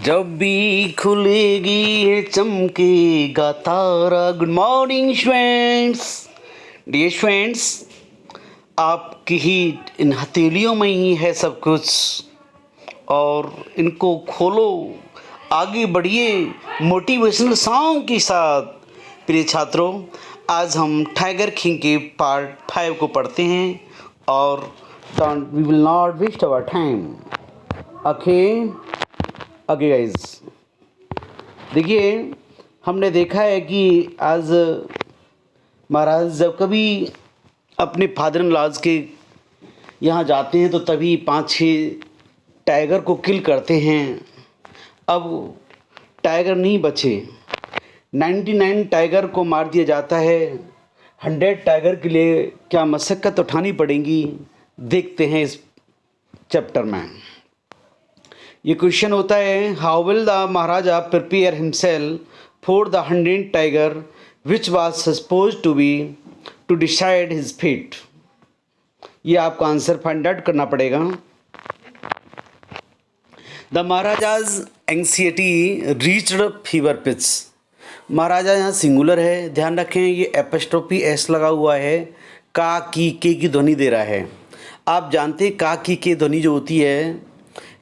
जब भी खुलेगी ये चमकेगा तारा। Good morning friends, dear friends, आपकी ही इन हथेलियों में ही है सब कुछ और इनको खोलो, आगे बढ़िए मोटिवेशनल सॉन्ग के साथ। प्रिय छात्रों, आज हम टाइगर किंग के पार्ट 5 को पढ़ते हैं और we will not waste our time. Okay guys, देखिए हमने देखा है कि आज महाराज जब कभी अपने फादर इन लॉज के यहाँ जाते हैं तो तभी 5-6 टाइगर को किल करते हैं। अब टाइगर नहीं बचे, 99 टाइगर को मार दिया जाता है। 100 टाइगर के लिए क्या मशक्क़त उठानी पड़ेगी, देखते हैं इस चैप्टर में। ये क्वेश्चन होता है, how will the Maharaja prepare himself for the 100 tiger which was suppose to be to decide his fate. ये आपको आंसर फाइंड आउट करना पड़ेगा। The Maharaja's anxiety reached fever pitch. Maharaja यहाँ सिंगुलर है, ध्यान रखें, ये एपोस्ट्रोफी एस लगा हुआ है, का की की ध्वनि दे रहा है। आप जानते हैं का की ध्वनि जो होती है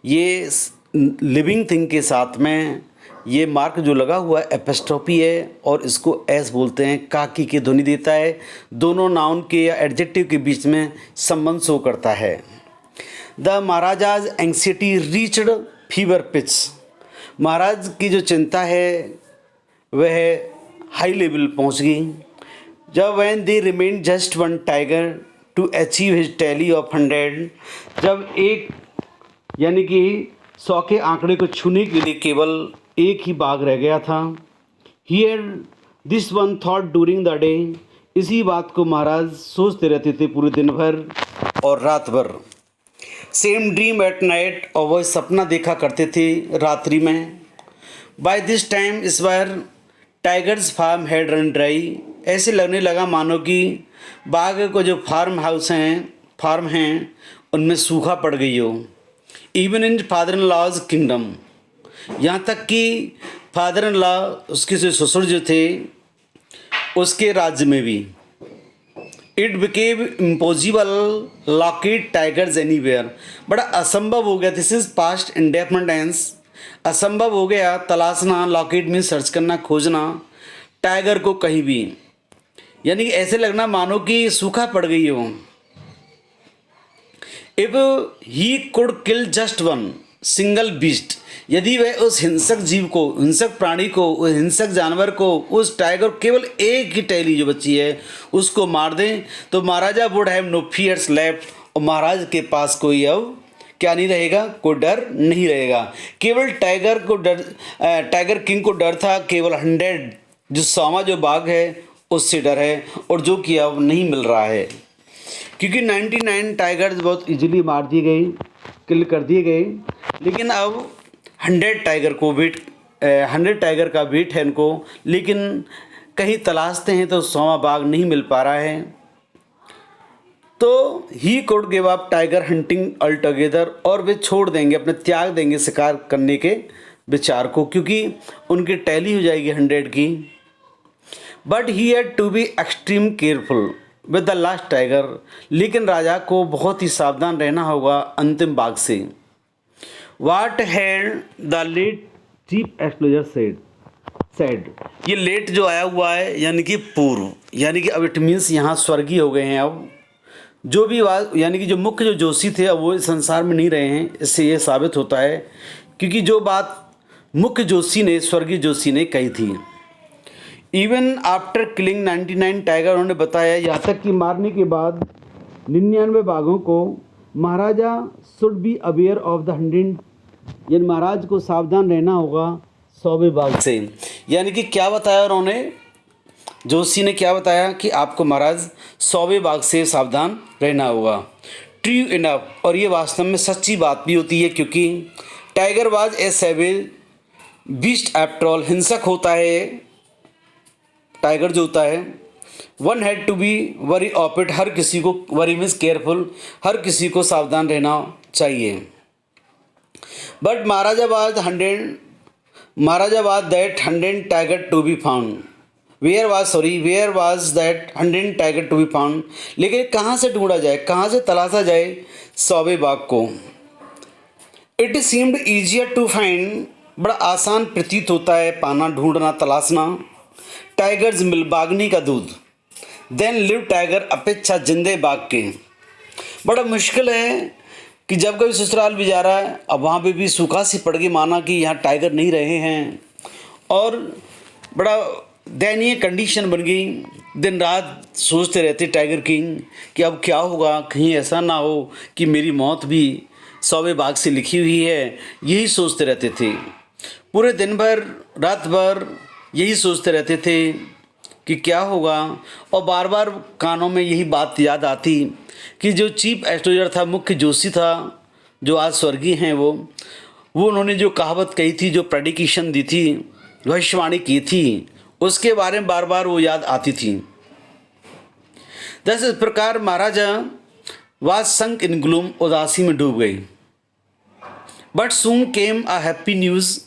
ये लिविंग थिंग के साथ में ये मार्क जो लगा हुआ है एपोस्ट्रोफी है और इसको एस बोलते हैं। काकी की ध्वनि देता है, दोनों नाउन के या एडजेक्टिव के बीच में संबंध शो करता है। The Maharaja's anxiety reached fever pitch. महाराज की जो चिंता है वह हाई लेवल पहुंच गई जब when they remain just one tiger to achieve his tally of 100। जब एक यानी कि 100 के आंकड़े को छूने के लिए केवल एक ही बाघ रह गया था। Here this one thought during the day. इसी बात को महाराज सोचते रहते थे पूरे दिन भर और रात भर। सेम ड्रीम एट नाइट, और वह सपना देखा करते थे रात्रि में। बाय दिस टाइम इस बार tigers farm had run dry. ऐसे लगने लगा मानो कि बाघ को जो फार्म हैं उनमें सूखा पड़ गई हो। Even in father in law's kingdom, यहाँ तक कि फादर इन लॉ उसके जो ससुर जो थे उसके राज्य में भी। It became impossible locate tigers anywhere. बड़ा असंभव हो गया, this is past indefinite tense. असंभव हो गया तलाशना, लॉकेट में सर्च करना, खोजना टाइगर को कहीं भी, यानी कि ऐसे लगना मानो कि सूखा पड़ गई हो। If he could kill just one single beast, यदि वह उस हिंसक जीव को, हिंसक प्राणी को, उस हिंसक जानवर को, उस टाइगर, केवल एक ही टैली जो बची है उसको मार दें तो Maharaja would have no fears left. और महाराज के पास कोई अब क्या नहीं रहेगा, कोई डर नहीं रहेगा। केवल टाइगर किंग को डर था, केवल 100 जो 100वां जो बाघ है उससे डर है, और जो कि अब नहीं मिल रहा है क्योंकि 99 टाइगर्स बहुत इजीली मार दिए गए, किल कर दिए गए। लेकिन अब 100 टाइगर का वेट है इनको, लेकिन कहीं तलाशते हैं तो 100वां बाघ नहीं मिल पा रहा है। तो he could give up tiger hunting altogether, और वे छोड़ देंगे, अपने त्याग देंगे शिकार करने के विचार को, क्योंकि उनकी टैली हो जाएगी 100 की। But he had to be extreme careful with the last tiger. लेकिन राजा को बहुत ही सावधान रहना होगा अंतिम बाघ से। What had the late chief astrologer said. ये लेट जो आया हुआ है यानी कि पूर्व, यानी कि अब इट मीन्स यहाँ स्वर्गीय हो गए हैं। अब जो भी यानी कि जो मुख्य जो जोशी थे अब वो इस संसार में नहीं रहे हैं। इससे ये साबित होता है क्योंकि जो बात मुख्य जोशी ने, स्वर्गीय जोशी ने कही थी। इवन आफ्टर किलिंग 99 टाइगर, उन्होंने बताया यहाँ तक कि मारने के बाद 99 बाघों को Maharaja should be aware of the 100, यानी महाराज को सावधान रहना होगा 100वें बाघ से। यानी कि क्या बताया उन्होंने, जोशी ने क्या बताया कि आपको महाराज 100वें बाघ से सावधान रहना होगा। ट्रू इनफ, और ये वास्तव में सच्ची बात भी होती है क्योंकि tiger was a savage beast after all. हिंसक होता है टाइगर जो होता है। One had to be wary of it, हर किसी को, वरी मीन्स केयरफुल, हर किसी को सावधान रहना चाहिए। But Maharaja was 100 Maharaja was that hundred tiger to be found, where was that hundred tiger to be found. लेकिन कहाँ से ढूंढा जाए, कहाँ से तलाशा जाए सौवे बाघ को। It seemed easier to find, बड़ा आसान प्रतीत होता है पाना, ढूंढना, तलाशना। टाइगर्स मिल्क, बागनी का दूध। देन लिव टाइगर, अपेक्षा जिंदे बाघ के। बड़ा मुश्किल है कि जब कभी ससुराल भी जा रहा है, अब वहाँ पे भी सूखा सी पड़ गई, माना कि यहाँ टाइगर नहीं रहे हैं, और बड़ा दयनीय कंडीशन बन गई। दिन रात सोचते रहते टाइगर किंग कि अब क्या होगा, कहीं ऐसा ना हो कि मेरी मौत भी सौवे बाघ से लिखी हुई है। यही सोचते रहते थे, पूरे दिन भर रात भर यही सोचते रहते थे कि क्या होगा। और बार बार कानों में यही बात याद आती कि जो चीफ एस्ट्रोलॉजर था, मुख्य जोशी था, जो आज स्वर्गीय हैं, वो उन्होंने जो कहावत कही थी, जो प्रेडिक्शन दी थी, भविष्यवाणी की थी, उसके बारे में बार बार वो याद आती थी। दस इस प्रकार महाराजा वाज संक इन ग्लूम, उदासी में डूब गई। But soon came a happy news,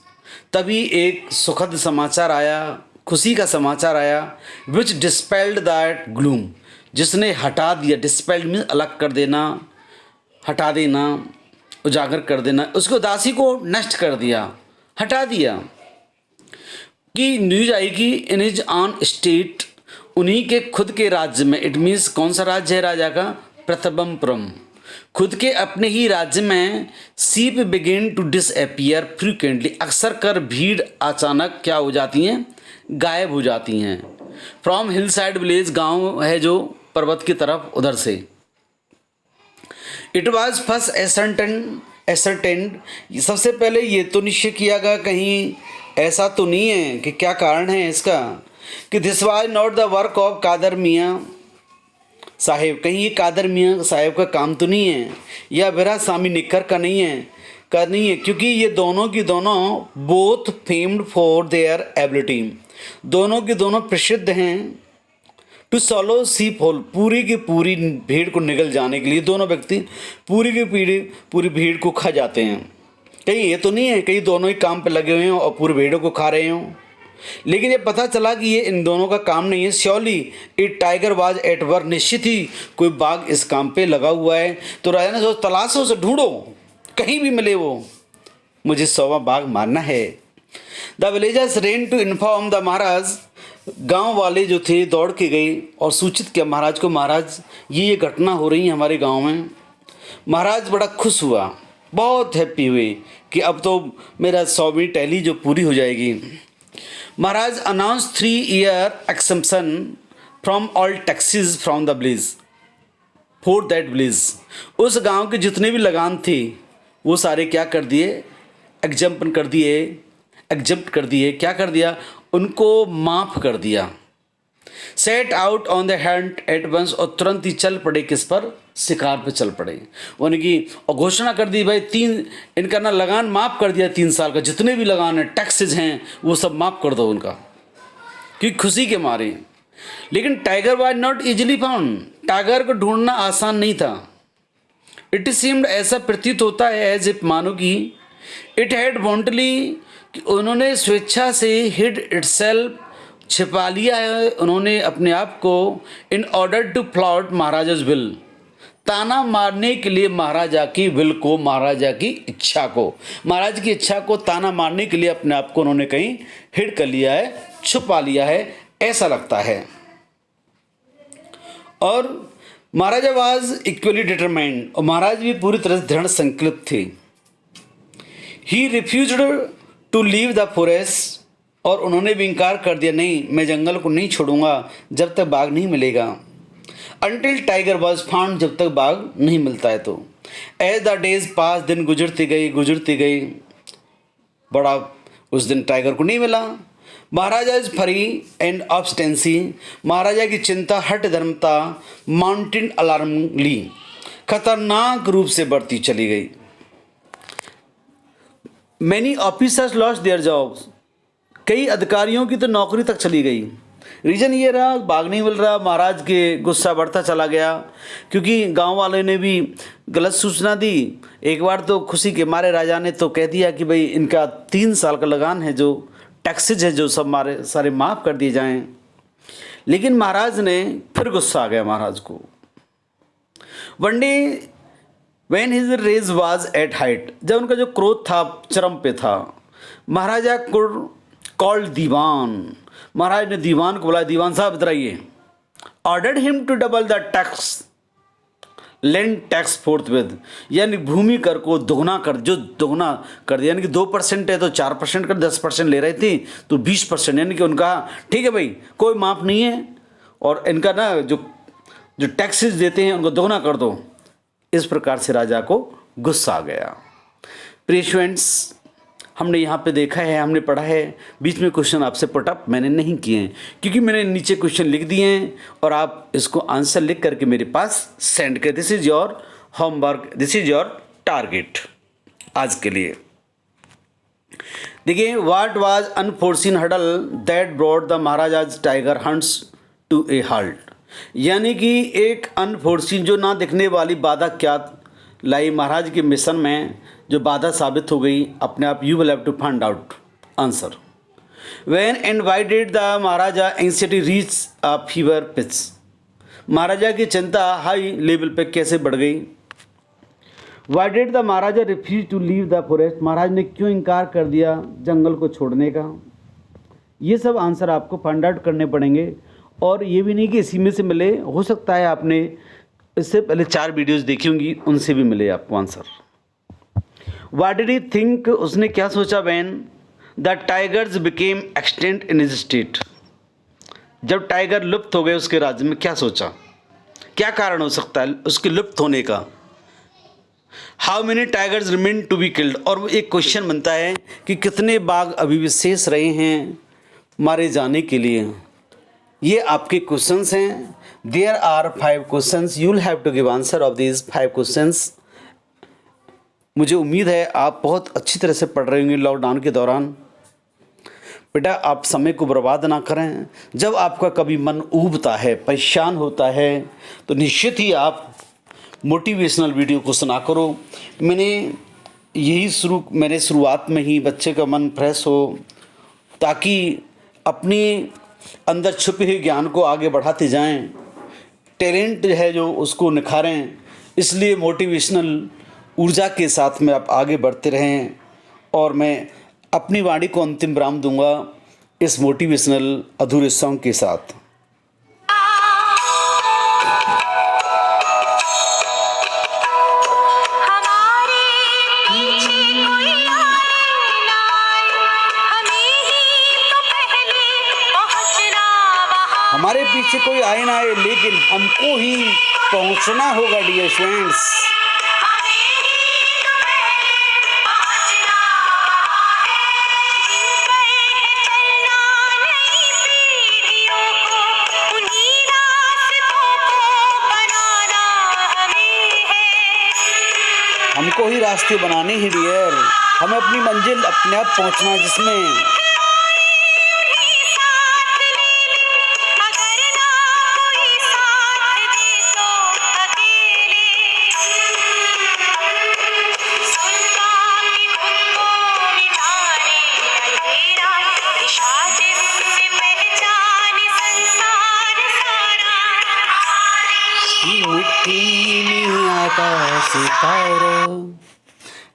तभी एक सुखद समाचार आया, खुशी का समाचार आया। विच डिस्पेल्ड दैट ग्लूम, जिसने हटा दिया, डिस्पेल्ड मीन्स अलग कर देना, हटा देना, उजागर कर देना, उसकी उदासी को नष्ट कर दिया, हटा दिया। कि न्यूज आई कि इन हिज ऑन स्टेट, उन्हीं के खुद के राज्य में, इट मीन्स कौन सा राज्य है राजा का, प्रथमपुरम, खुद के अपने ही राज्य में, सीप बिगिन टू डिसअपियर फ्रीक्वेंटली, अक्सर कर भीड़ अचानक क्या हो जाती हैं, गायब हो जाती हैं। फ्रॉम हिल साइड विलेज, गाँव है जो पर्वत की तरफ, उधर से। इट वॉज फर्स्ट एसर्टेंड, सबसे पहले ये तो निश्चय किया गया, कहीं ऐसा तो नहीं है कि क्या कारण है इसका, कि this was not the work of Kadar Miyan Saheb, कहीं ये कादर मियाँ साहेब का काम तो नहीं है, या बिरा स्वामी निक्कर का नहीं है, क्योंकि ये दोनों की दोनों both famed for their ability, दोनों की दोनों प्रसिद्ध हैं टू सॉलो सीप होल, पूरी की पूरी भीड़ को निगल जाने के लिए। दोनों व्यक्ति पूरी की पूरी भीड़ को खा जाते हैं। कहीं ये तो नहीं है कहीं दोनों ही काम पे लगे हुए हों और पूरी भीड़ों को खा रहे हों। लेकिन ये पता चला कि ये इन दोनों का काम नहीं है। Surely it tiger was at work, निश्चित ही कोई बाघ इस काम पे लगा हुआ है। तो राजा ने सोचा तलाशो, उसे ढूंढो, कहीं भी मिले वो, मुझे 100वां बाघ मारना है। The villagers ran to inform the Maharaj, गांव वाले जो थे दौड़ के गए और सूचित किया महाराज को, महाराज ये घटना हो रही है हमारे गांव में। महाराज बड़ा खुश हुआ, बहुत हैप्पी हुए कि अब तो मेरा 100वीं टैली जो पूरी हो जाएगी। Maharaj announce 3 year exemption from all taxes from the village for that village, उस गांव के जितने भी लगान थे वो सारे क्या कर दिए, एग्जम्पन कर दिए, एग्जम्प्ट कर दिए, क्या कर दिया, उनको माफ़ कर दिया। Set out on the hunt at once, और तुरंत ही चल पड़े, किस पर, शिकार पे चल पड़े। उनकी और घोषणा कर दी भाई 3 इनका ना लगान माफ़ कर दिया, 3 साल का जितने भी लगान है, टैक्सेज हैं, वो सब माफ़ कर दो उनका, क्योंकि खुशी के मारे। लेकिन tiger was not easily found, tiger को ढूंढना आसान नहीं था। इट सीम्ड, ऐसा प्रतीत होता है एज इफ, मानो कि इट हैड वॉन्टली, उन्होंने स्वेच्छा से, हिड इटसेल्फ, छिपा लिया है उन्होंने अपने आप को, in order to flout Maharaja's will, ताना मारने के लिए महाराजा की विल को, महाराजा की इच्छा को, महाराज की इच्छा को ताना मारने के लिए अपने आप को उन्होंने कहीं हिड कर लिया है, छुपा लिया है, ऐसा लगता है। और महाराजा वाज इक्वली डिटरमाइंड, और महाराज भी पूरी तरह से दृढ़ संकल्प थे। He refused to leave the forest, और उन्होंने भी इनकार कर दिया, नहीं मैं जंगल को नहीं छोड़ूंगा जब तक बाघ नहीं मिलेगा। अनटिल टाइगर वाज फाउंड, जब तक बाघ नहीं मिलता है। तो एज द डेज पास, दिन गुजरती गई, बड़ा उस दिन टाइगर को नहीं मिला। महाराजा इज फ्री एंड ऑब्स्टेंसी, महाराजा की चिंता, हट धर्मता, माउंटेन अलार्मली, खतरनाक रूप से बढ़ती चली गई। Many officers lost their jobs, कई अधिकारियों की तो नौकरी तक चली गई। रीज़न ये रहा, भाग नहीं मिल रहा, महाराज के गुस्सा बढ़ता चला गया, क्योंकि गांव वाले ने भी गलत सूचना दी। एक बार तो खुशी के मारे राजा ने तो कह दिया कि भाई इनका 3 साल का लगान है, जो टैक्सेज है जो सब मारे सारे माफ़ कर दिए जाएं। लेकिन महाराज ने फिर गुस्सा आ गया महाराज को। One day when his rage was at height, जब उनका जो क्रोध था चरम पे था, महाराजा कुड कॉल्ड दीवान, महाराज ने दीवान को बुलाया, दीवान साहब इधर आइए। Ordered him to double the tax land tax forthwith, यानी भूमि कर को दोगुना कर, जो दोगुना कर दिया, यानी कि 2% है तो 4% कर, 10% ले रहे थे तो 20%, यानी कि उनका ठीक है भाई कोई माफ़ नहीं है, और इनका ना जो टैक्सेस देते हैं उनको दोगुना कर दो। इस प्रकार से राजा को गुस्सा आ गया। प्रिय स्टूडेंट्स, हमने यहाँ पे देखा है, हमने पढ़ा है, बीच में क्वेश्चन आपसे पुटअप मैंने नहीं किए हैं, क्योंकि मैंने नीचे क्वेश्चन लिख दिए हैं और आप इसको आंसर लिख करके मेरे पास सेंड कर। This is your homework, this is your target आज के लिए। देखिए, what was unforeseen hurdle that brought the Maharaja's tiger hunts to a halt, यानी कि एक अनफोर्सीन जो ना दिखने वाली बाधा क्या लाई महाराज के मिशन में, जो बाधा साबित हो गई अपने आप। You will have to find out answer. When and why did the Maharaja anxiety reach a fever pitch, महाराजा की चिंता हाई लेवल पे कैसे बढ़ गई। Why did the Maharaja refuse to leave the forest, महाराज ने क्यों इनकार कर दिया जंगल को छोड़ने का। ये सब आंसर आपको फाइंड आउट करने पड़ेंगे, और ये भी नहीं कि इसी में से मिले, हो सकता है आपने इससे पहले 4 वीडियोस देखी होंगी, उनसे भी मिले आपको answer. What did he think, उसने क्या सोचा when the tigers became extent in his state, जब टाइगर लुप्त हो गए उसके राज्य में, क्या सोचा, क्या कारण हो सकता है उसके लुप्त होने का। How many tigers remain to be killed, और वो एक क्वेश्चन बनता है कि कितने बाघ अभी भी शेष रहे हैं मारे जाने के लिए। ये आपके क्वेश्चंस हैं। There are 5 questions, you will have to give answer of these 5 questions. मुझे उम्मीद है आप बहुत अच्छी तरह से पढ़ रहे होंगे लॉकडाउन के दौरान। बेटा, आप समय को बर्बाद ना करें। जब आपका कभी मन ऊबता है, परेशान होता है, तो निश्चित ही आप मोटिवेशनल वीडियो को सुना करो। मैंने शुरुआत में ही बच्चे का मन फ्रेश हो, ताकि अपनी अंदर छुपे हुए ज्ञान को आगे बढ़ाते जाएं, टैलेंट है जो उसको निखारें। इसलिए मोटिवेशनल ऊर्जा के साथ में आप आगे बढ़ते रहें, और मैं अपनी वाणी को अंतिम विराम दूंगा इस मोटिवेशनल अधूरे सॉन्ग के साथ। हमारे पीछे कोई आए ना आए, लेकिन हमको ही पहुंचना होगा डियर फ्रेंड्स। हमको ही रास्ते बनाने ही डियर, हमें अपनी मंजिल अपने आप पहुंचना है, जिसमें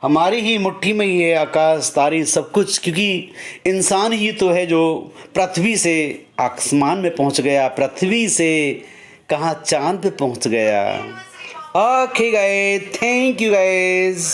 हमारी ही मुट्ठी में ही है आकाश तारे सब कुछ, क्योंकि इंसान ही तो है जो पृथ्वी से आसमान में पहुंच गया, पृथ्वी से कहाँ चांद पे पहुंच गया। Okay guys, thank you guys.